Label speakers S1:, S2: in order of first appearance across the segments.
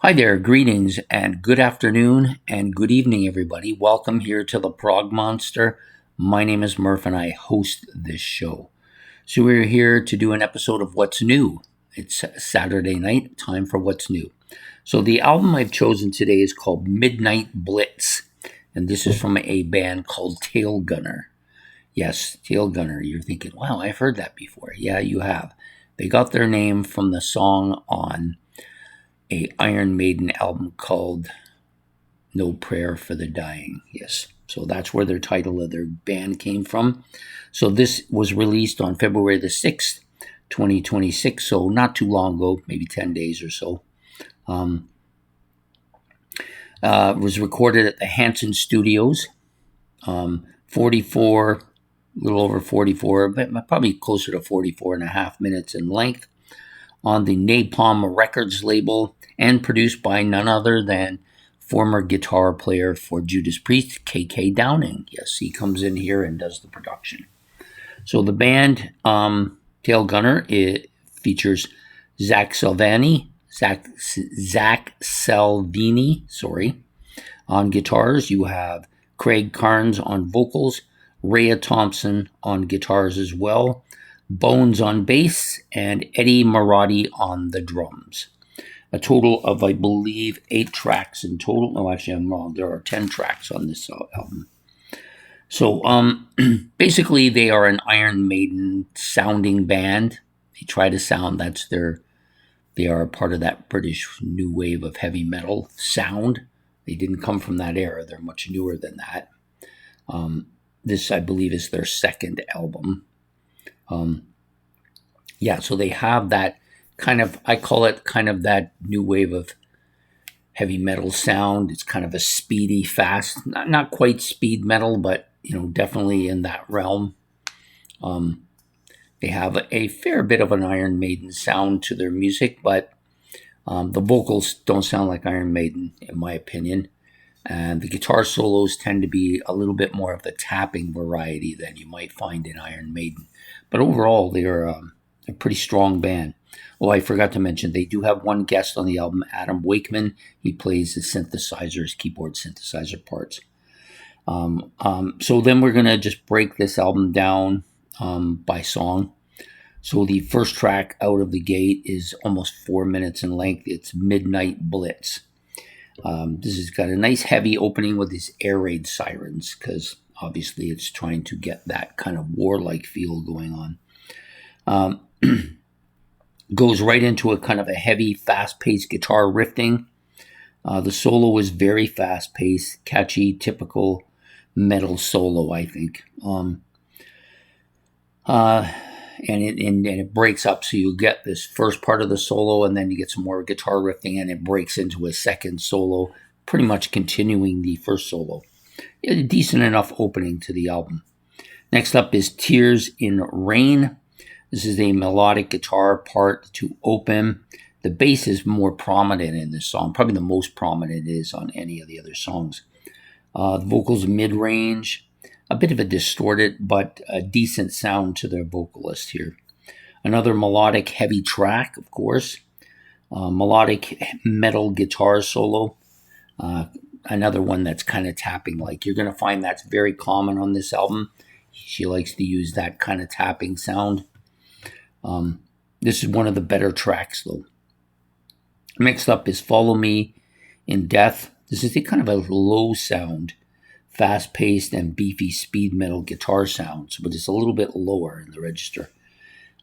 S1: Hi there, greetings and good afternoon and good evening, everybody. Welcome here to the Prog Monster. My name is Murph and I host this show. So we're here to do an episode of What's New. It's Saturday night, time for What's New. So the album I've chosen today is called Midnight Blitz, and this is from a band called Tailgunner. Yes, Tailgunner. You're thinking, wow, I've heard that before. Yeah, you have. They got their name from the song on a Iron Maiden album called No Prayer for the Dying. Yes. So that's where their title of their band came from. So this was released on February the 6th, 2026. So not too long ago, maybe 10 days or so. It was recorded at the Hanson Studios. 44, a little over 44, but probably closer to 44 and a half minutes in length on the Napalm Records label and produced by none other than former guitar player for Judas Priest, K.K. Downing. Yes, he comes in here and does the production. So the band, Tailgunner, it features Zach Salvini, on guitars. You have Craig Carnes on vocals, Rhea Thompson on guitars as well, Bones on bass, and Eddie Marotti on the drums. A total of, I believe, 8 tracks in total. No, actually, I'm wrong. There are 10 tracks on this album. So, basically, they are an Iron Maiden sounding band. They try to sound, they are a part of that British new wave of heavy metal sound. They didn't come from that era. They're much newer than that. This, I believe, is their second album. So they have that kind of, I call it kind of that new wave of heavy metal sound. It's kind of a speedy, fast, not quite speed metal, but, definitely in that realm. They have a fair bit of an Iron Maiden sound to their music, but the vocals don't sound like Iron Maiden, in my opinion. And the guitar solos tend to be a little bit more of the tapping variety than you might find in Iron Maiden. But overall, they're a pretty strong band. Oh, I forgot to mention, they do have one guest on the album, Adam Wakeman. He plays the synthesizers, keyboard synthesizer parts. So then we're going to just break this album down by song. So the first track out of the gate is almost 4 minutes in length. It's Midnight Blitz. This has got a nice heavy opening with these air raid sirens, because obviously it's trying to get that kind of warlike feel going on. Goes right into a kind of a heavy, fast-paced guitar riffing. The solo is very fast-paced, catchy, typical metal solo, I think. And it breaks up, so you get this first part of the solo, and then you get some more guitar riffing, and it breaks into a second solo, pretty much continuing the first solo. A decent enough opening to the album. Next up is Tears in Rain. This is a melodic guitar part to open. The bass is more prominent in this song, probably the most prominent it is on any of the other songs. The vocals mid-range, a bit of a distorted but a decent sound to their vocalist here. Another melodic heavy track, of course. Melodic metal guitar solo. Another one that's kind of tapping like. You're going to find that's very common on this album. She likes to use that kind of tapping sound. This is one of the better tracks, though. Next up is Follow Me in Death. This is a kind of a low sound, fast-paced and beefy speed metal guitar sounds, but it's a little bit lower in the register.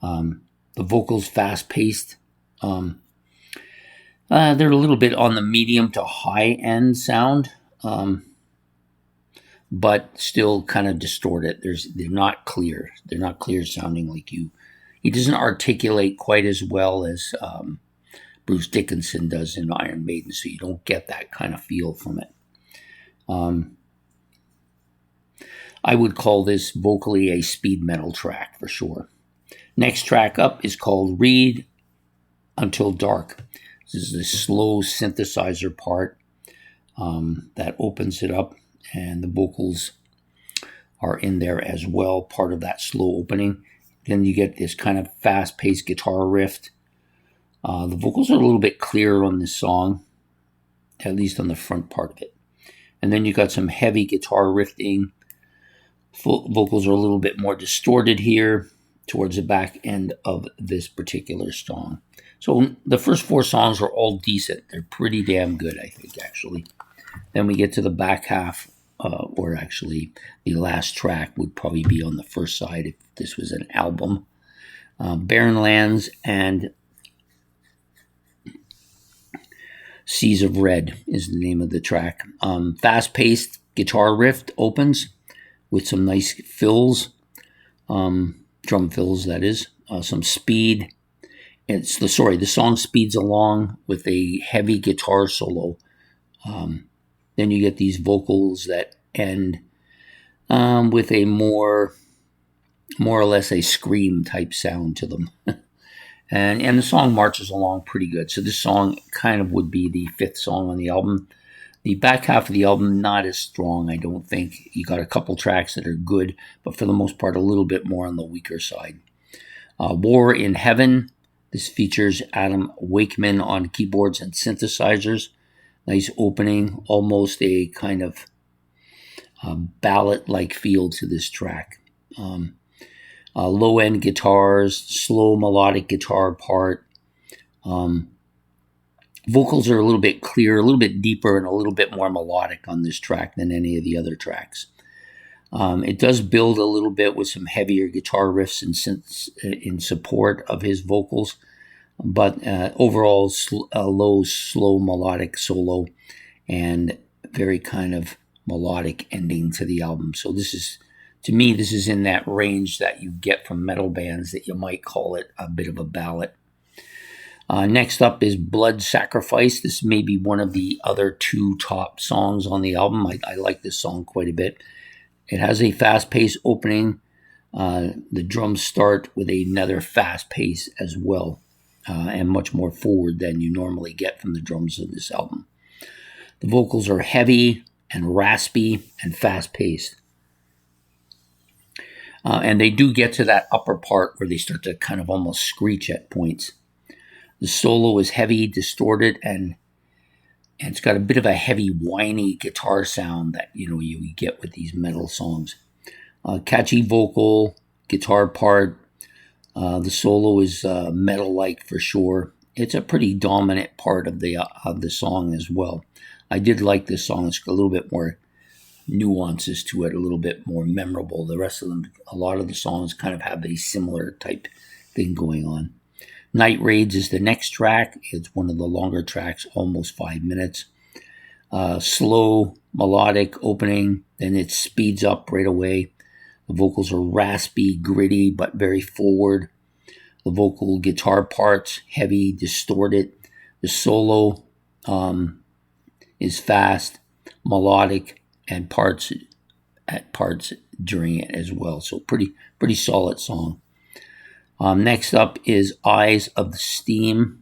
S1: The vocals fast-paced. They're a little bit on the medium to high-end sound, but still kind of distorted. They're not clear. They're not clear sounding like you. He doesn't articulate quite as well as Bruce Dickinson does in Iron Maiden, so you don't get that kind of feel from it. I would call this vocally a speed metal track for sure. Next track up is called Read Until Dark. This is the slow synthesizer part that opens it up, and the vocals are in there as well, part of that slow opening. Then you get this kind of fast-paced guitar riff. The vocals are a little bit clearer on this song. at least on the front part of it. And then you got some heavy guitar riffing. Vocals are a little bit more distorted here towards the back end of this particular song. So the first 4 songs are all decent. They're pretty damn good, I think, actually. Then we get to the back half, or actually the last track would probably be on the first side if this was an album. Barren Lands and Seas of Red is the name of the track. Fast-paced guitar riff opens with some nice fills, drum fills, that is, some speed. The song speeds along with a heavy guitar solo. Then you get these vocals that end with a more or less a scream type sound to them. and the song marches along pretty good. So this song kind of would be the 5th song on the album. The back half of the album, not as strong, I don't think. You got a couple tracks that are good, but for the most part, a little bit more on the weaker side. War in Heaven. This features Adam Wakeman on keyboards and synthesizers. Nice opening, almost a kind of ballad-like feel to this track. Low-end guitars, slow melodic guitar part. Vocals are a little bit clearer, a little bit deeper, and a little bit more melodic on this track than any of the other tracks. It does build a little bit with some heavier guitar riffs and synths in support of his vocals, but overall a low, slow melodic solo and very kind of melodic ending to the album. So this is, to me, this is in that range that you get from metal bands that you might call it a bit of a ballad. Next up is Blood Sacrifice. This may be one of the other 2 top songs on the album. I like this song quite a bit. It has a fast-paced opening. The drums start with another fast pace as well, and much more forward than you normally get from the drums of this album. The vocals are heavy and raspy and fast-paced. And they do get to that upper part where they start to kind of almost screech at points. The solo is heavy, distorted, and it's got a bit of a heavy, whiny guitar sound that you get with these metal songs. Catchy vocal, guitar part. The solo is metal-like for sure. It's a pretty dominant part of the song as well. I did like this song. It's got a little bit more nuances to it, a little bit more memorable. The rest of them, a lot of the songs kind of have a similar type thing going on. Night Raids is the next track. It's one of the longer tracks, almost 5 minutes. Slow, melodic opening, then it speeds up right away. The vocals are raspy, gritty, but very forward. The vocal guitar parts, heavy, distorted. The solo is fast, melodic, and parts during it as well. So pretty solid song. Next up is Eyes of the Storm,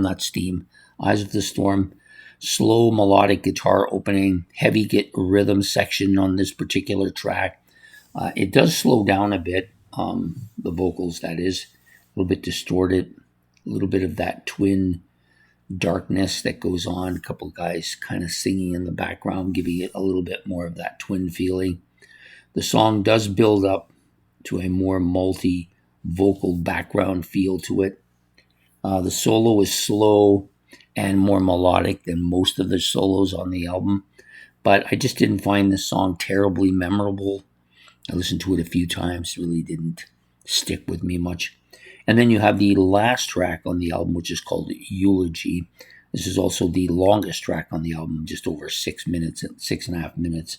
S1: not Steam. Eyes of the Storm. Slow melodic guitar opening, heavy rhythm section on this particular track. It does slow down a bit, the vocals, that is. A little bit distorted, a little bit of that twin darkness that goes on. A couple of guys kind of singing in the background, giving it a little bit more of that twin feeling. The song does build up to a more multi-vocal background feel to it. The solo is slow and more melodic than most of the solos on the album, but I just didn't find this song terribly memorable. I listened to it a few times, really didn't stick with me much. And then you have the last track on the album, which is called Eulogy. This is also the longest track on the album, just over 6 minutes, 6.5 minutes.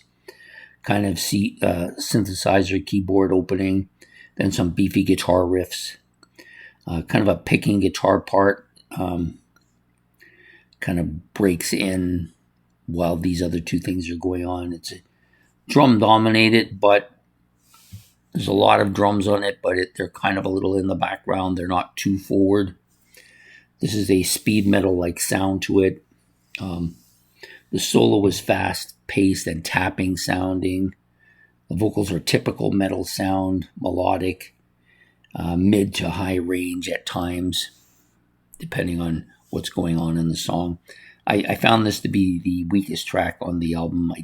S1: Kind of synthesizer keyboard opening, then some beefy guitar riffs, kind of a picking guitar part, kind of breaks in while these other 2 things are going on. It's drum dominated, but there's a lot of drums on it, but they're kind of a little in the background. They're not too forward. This is a speed metal-like sound to it. The solo is fast-paced and tapping sounding. The vocals are typical metal sound, melodic, mid to high range at times, depending on what's going on in the song. I found this to be the weakest track on the album. I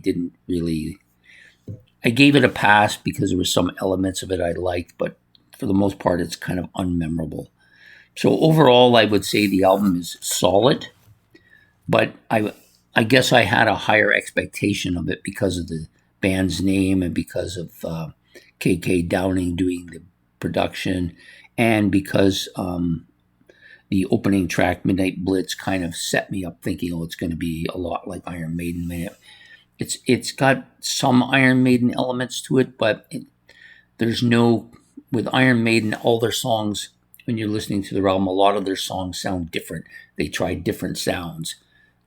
S1: gave it a pass because there were some elements of it I liked, but for the most part, it's kind of unmemorable. So overall, I would say the album is solid, but I guess I had a higher expectation of it because of the band's name and because of KK Downing doing the production, and because the opening track, Midnight Blitz, kind of set me up thinking, oh, it's going to be a lot like Iron Maiden. It's got some Iron Maiden elements to it, but there's no, with Iron Maiden, all their songs, when you're listening to their album, a lot of their songs sound different. They try different sounds,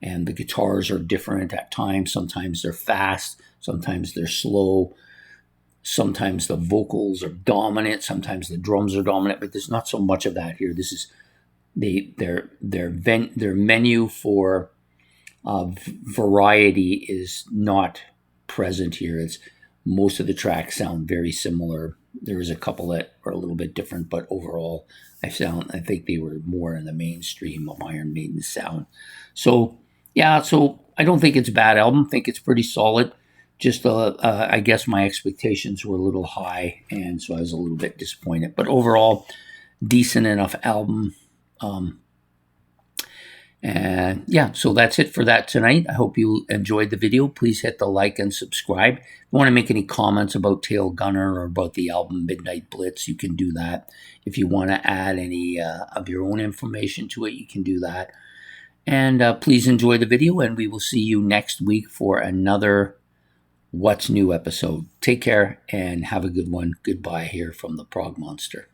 S1: and the guitars are different at times. Sometimes they're fast, sometimes they're slow, sometimes the vocals are dominant, sometimes the drums are dominant, but there's not so much of that here. This is their menu for variety is not present here. It's most of the tracks sound very similar. There is a couple that are a little bit different, but overall, I think they were more in the mainstream of Iron Maiden's sound. So yeah, so I don't think it's a bad album. I think it's pretty solid. Just I guess my expectations were a little high, and so I was a little bit disappointed. But overall, decent enough album. And yeah, so that's it for that tonight. I hope you enjoyed the video. Please hit the like and subscribe. If you want to make any comments about Tailgunner or about the album Midnight Blitz, you can do that. If you want to add any of your own information to it, you can do that. And please enjoy the video, and we will see you next week for another What's New episode. Take care and have a good one. Goodbye here from the Prog Monster.